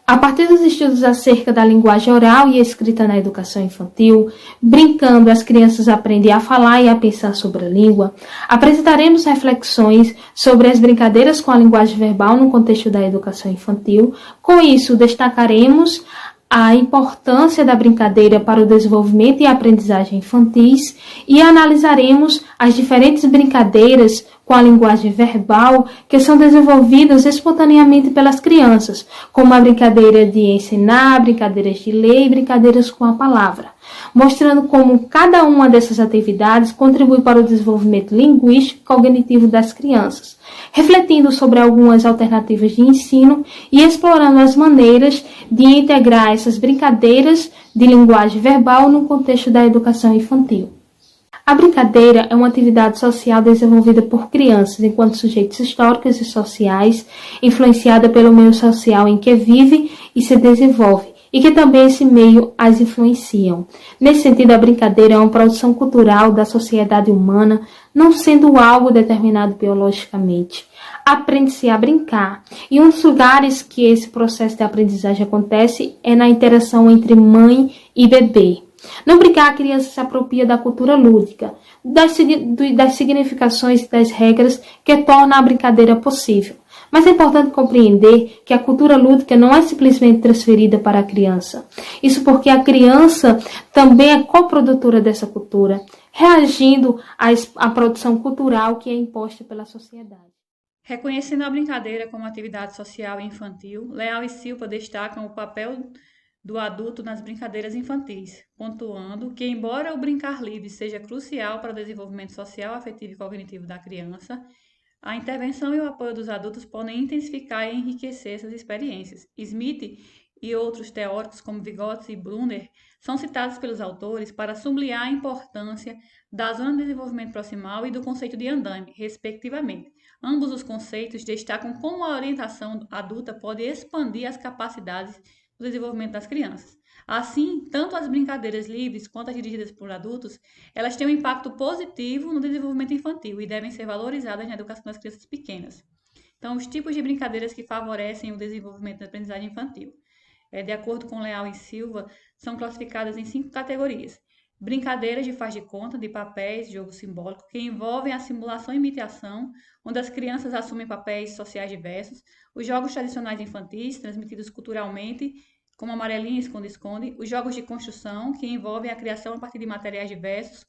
A partir dos estudos acerca da linguagem oral e escrita na educação infantil, brincando, as crianças aprendem a falar e a pensar sobre a língua, apresentaremos reflexões sobre as brincadeiras com a linguagem verbal no contexto da educação infantil. Com isso, destacaremos a importância da brincadeira para o desenvolvimento e aprendizagem infantis e analisaremos as diferentes brincadeiras com a linguagem verbal que são desenvolvidas espontaneamente pelas crianças, como a brincadeira de ensinar, brincadeiras de ler e brincadeiras com a palavra, mostrando como cada uma dessas atividades contribui para o desenvolvimento linguístico e cognitivo das crianças, refletindo sobre algumas alternativas de ensino e explorando as maneiras de integrar essas brincadeiras de linguagem verbal no contexto da educação infantil. A brincadeira é uma atividade social desenvolvida por crianças enquanto sujeitos históricos e sociais, influenciada pelo meio social em que vive e se desenvolve, e que também esse meio as influenciam. Nesse sentido, a brincadeira é uma produção cultural da sociedade humana, não sendo algo determinado biologicamente. Aprende-se a brincar, e um dos lugares que esse processo de aprendizagem acontece é na interação entre mãe e bebê. Não brincar, a criança se apropria da cultura lúdica, das significações e das regras que tornam a brincadeira possível. Mas é importante compreender que a cultura lúdica não é simplesmente transferida para a criança. Isso porque a criança também é coprodutora dessa cultura, reagindo à produção cultural que é imposta pela sociedade. Reconhecendo a brincadeira como atividade social e infantil, Leal e Silva destacam o papel do adulto nas brincadeiras infantis, pontuando que, embora o brincar livre seja crucial para o desenvolvimento social, afetivo e cognitivo da criança, a intervenção e o apoio dos adultos podem intensificar e enriquecer essas experiências. Smith e outros teóricos, como Vygotsky e Brunner, são citados pelos autores para sublinhar a importância da zona de desenvolvimento proximal e do conceito de andaime, respectivamente. Ambos os conceitos destacam como a orientação adulta pode expandir as capacidades do desenvolvimento das crianças. Assim, tanto as brincadeiras livres quanto as dirigidas por adultos, elas têm um impacto positivo no desenvolvimento infantil e devem ser valorizadas na educação das crianças pequenas. Então, os tipos de brincadeiras que favorecem o desenvolvimento da aprendizagem infantil, de acordo com Leal e Silva, são classificadas em 5 categorias. Brincadeiras de faz de conta, de papéis, jogo simbólico, que envolvem a simulação e imitação, onde as crianças assumem papéis sociais diversos. Os jogos tradicionais infantis, transmitidos culturalmente, como amarelinha e esconde-esconde. Os jogos de construção, que envolvem a criação a partir de materiais diversos,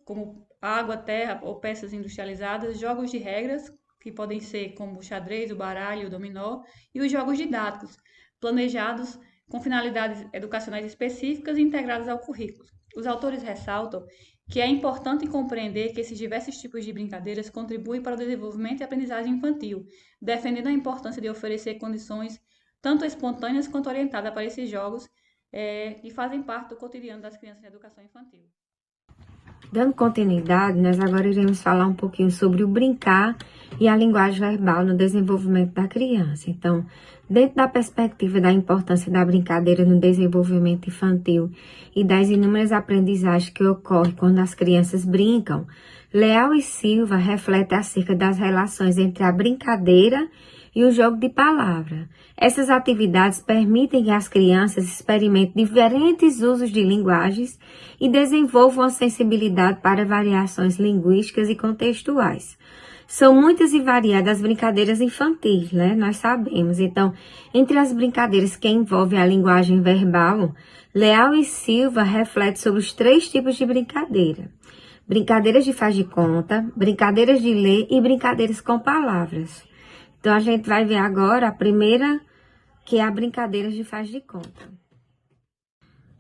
como água, terra ou peças industrializadas. Jogos de regras, que podem ser como o xadrez, o baralho, o dominó. E os jogos didáticos, planejados com finalidades educacionais específicas e integradas ao currículo. Os autores ressaltam que é importante compreender que esses diversos tipos de brincadeiras contribuem para o desenvolvimento e aprendizagem infantil, defendendo a importância de oferecer condições tanto espontâneas quanto orientadas para esses jogos que fazem parte do cotidiano das crianças na educação infantil. Dando continuidade, nós agora iremos falar um pouquinho sobre o brincar e a linguagem verbal no desenvolvimento da criança. Então, dentro da perspectiva da importância da brincadeira no desenvolvimento infantil e das inúmeras aprendizagens que ocorrem quando as crianças brincam, Leal e Silva refletem acerca das relações entre a brincadeira e o jogo de palavra. Essas atividades permitem que as crianças experimentem diferentes usos de linguagens e desenvolvam a sensibilidade para variações linguísticas e contextuais. São muitas e variadas as brincadeiras infantis, né? Nós sabemos. Então, entre as brincadeiras que envolvem a linguagem verbal, Leal e Silva refletem sobre os 3 tipos de brincadeira. Brincadeiras de faz de conta, brincadeiras de ler e brincadeiras com palavras. Então, a gente vai ver agora a primeira, que é a brincadeira de faz de conta.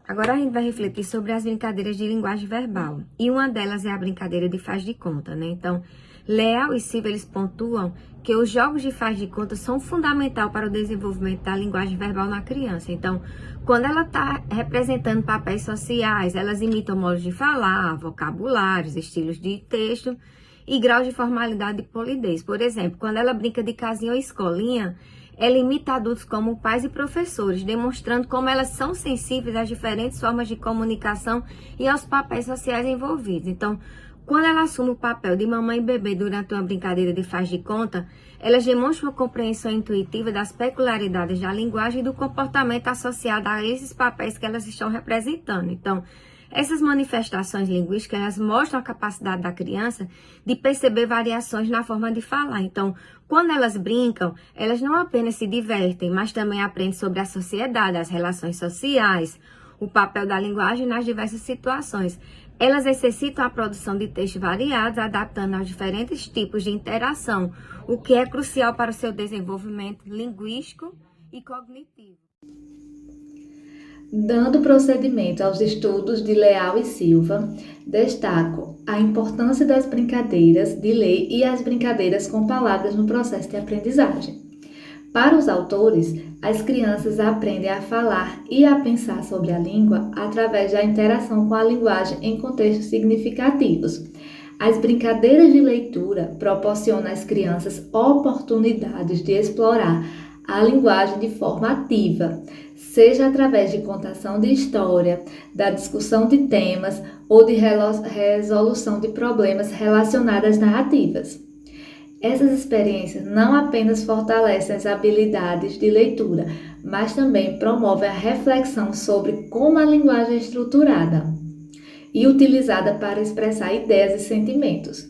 Agora, a gente vai refletir sobre as brincadeiras de linguagem verbal. E uma delas é a brincadeira de faz de conta, né? Então, Leal e Silva, eles pontuam que os jogos de faz de conta são fundamentais para o desenvolvimento da linguagem verbal na criança. Então, quando ela está representando papéis sociais, elas imitam modos de falar, vocabulários, estilos de texto e graus de formalidade e polidez. Por exemplo, quando ela brinca de casinha ou escolinha, ela imita adultos como pais e professores, demonstrando como elas são sensíveis às diferentes formas de comunicação e aos papéis sociais envolvidos. Então, quando ela assume o papel de mamãe e bebê durante uma brincadeira de faz de conta, elas demonstram uma compreensão intuitiva das peculiaridades da linguagem e do comportamento associado a esses papéis que elas estão representando. Então, essas manifestações linguísticas, elas mostram a capacidade da criança de perceber variações na forma de falar. Então, quando elas brincam, elas não apenas se divertem, mas também aprendem sobre a sociedade, as relações sociais, o papel da linguagem nas diversas situações. Elas exercitam a produção de textos variados, adaptando aos diferentes tipos de interação, o que é crucial para o seu desenvolvimento linguístico e cognitivo. Dando procedimento aos estudos de Leal e Silva, destaco a importância das brincadeiras de lei e as brincadeiras com palavras no processo de aprendizagem. Para os autores, as crianças aprendem a falar e a pensar sobre a língua através da interação com a linguagem em contextos significativos. As brincadeiras de leitura proporcionam às crianças oportunidades de explorar a linguagem de forma ativa, seja através de contação de história, da discussão de temas ou de resolução de problemas relacionados às narrativas. Essas experiências não apenas fortalecem as habilidades de leitura, mas também promovem a reflexão sobre como a linguagem é estruturada e utilizada para expressar ideias e sentimentos.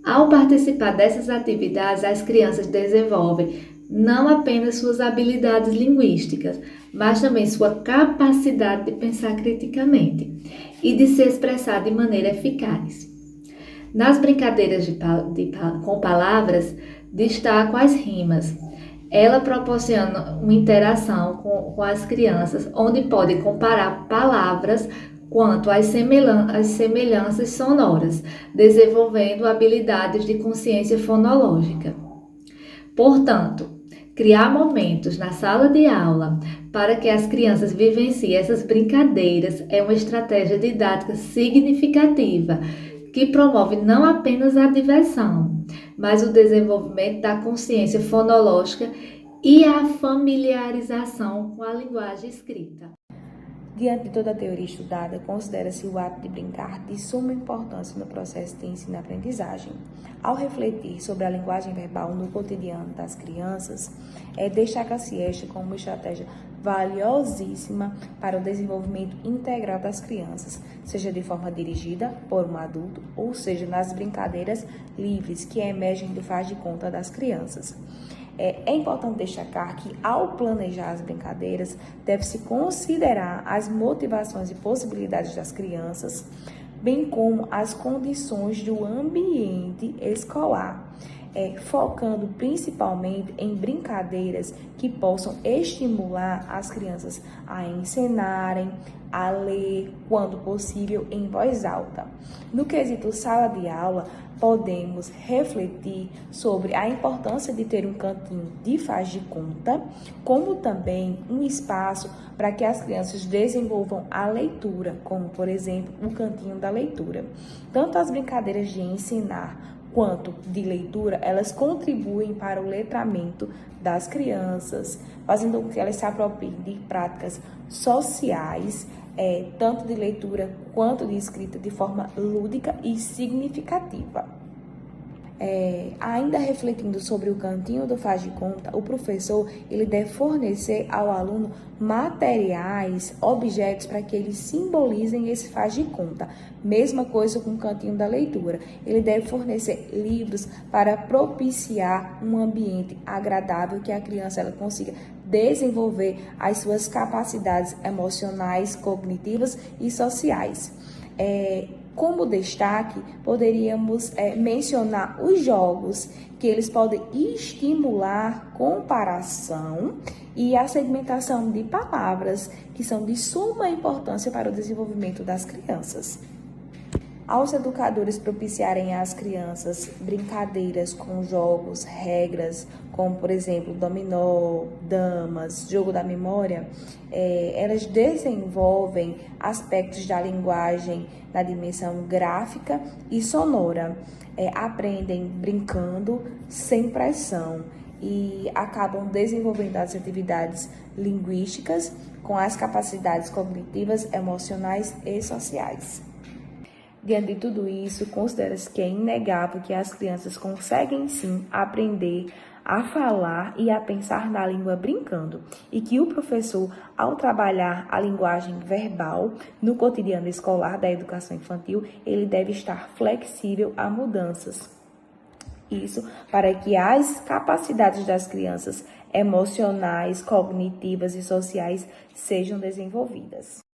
Ao participar dessas atividades, as crianças desenvolvem não apenas suas habilidades linguísticas, mas também sua capacidade de pensar criticamente e de se expressar de maneira eficaz. Nas brincadeiras com palavras, destaco as rimas. Ela proporciona uma interação com as crianças, onde podem comparar palavras quanto às semelhanças sonoras, desenvolvendo habilidades de consciência fonológica. Portanto, criar momentos na sala de aula para que as crianças vivenciem essas brincadeiras é uma estratégia didática significativa que promove não apenas a diversão, mas o desenvolvimento da consciência fonológica e a familiarização com a linguagem escrita. Diante de toda a teoria estudada, considera-se o ato de brincar de suma importância no processo de ensino-aprendizagem. Ao refletir sobre a linguagem verbal no cotidiano das crianças, destaca-se esta como uma estratégia valiosíssima para o desenvolvimento integral das crianças, seja de forma dirigida por um adulto, ou seja, nas brincadeiras livres que emergem do faz de conta das crianças. É importante destacar que, ao planejar as brincadeiras, deve-se considerar as motivações e possibilidades das crianças, bem como as condições do ambiente escolar, focando principalmente em brincadeiras que possam estimular as crianças a encenarem, a ler, quando possível, em voz alta. No quesito sala de aula, podemos refletir sobre a importância de ter um cantinho de faz de conta, como também um espaço para que as crianças desenvolvam a leitura, como, por exemplo, o cantinho da leitura. Tanto as brincadeiras de ensinar quanto de leitura, elas contribuem para o letramento das crianças, fazendo com que elas se apropriem de práticas sociais, tanto de leitura quanto de escrita, de forma lúdica e significativa. Ainda refletindo sobre o cantinho do faz de conta, o professor ele deve fornecer ao aluno materiais, objetos para que eles simbolizem esse faz de conta. Mesma coisa com o cantinho da leitura. Ele deve fornecer livros para propiciar um ambiente agradável que a criança ela consiga desenvolver as suas capacidades emocionais, cognitivas e sociais. Como destaque, poderíamos mencionar os jogos, que eles podem estimular comparação e a segmentação de palavras, que são de suma importância para o desenvolvimento das crianças. Aos educadores propiciarem às crianças brincadeiras com jogos, regras, como, por exemplo, dominó, damas, jogo da memória, elas desenvolvem aspectos da linguagem na dimensão gráfica e sonora. Aprendem brincando, sem pressão, e acabam desenvolvendo as atividades linguísticas com as capacidades cognitivas, emocionais e sociais. Diante de tudo isso, considera-se que é inegável que as crianças conseguem sim aprender a falar e a pensar na língua brincando, e que o professor, ao trabalhar a linguagem verbal no cotidiano escolar da educação infantil, ele deve estar flexível a mudanças. Isso para que as capacidades das crianças emocionais, cognitivas e sociais sejam desenvolvidas.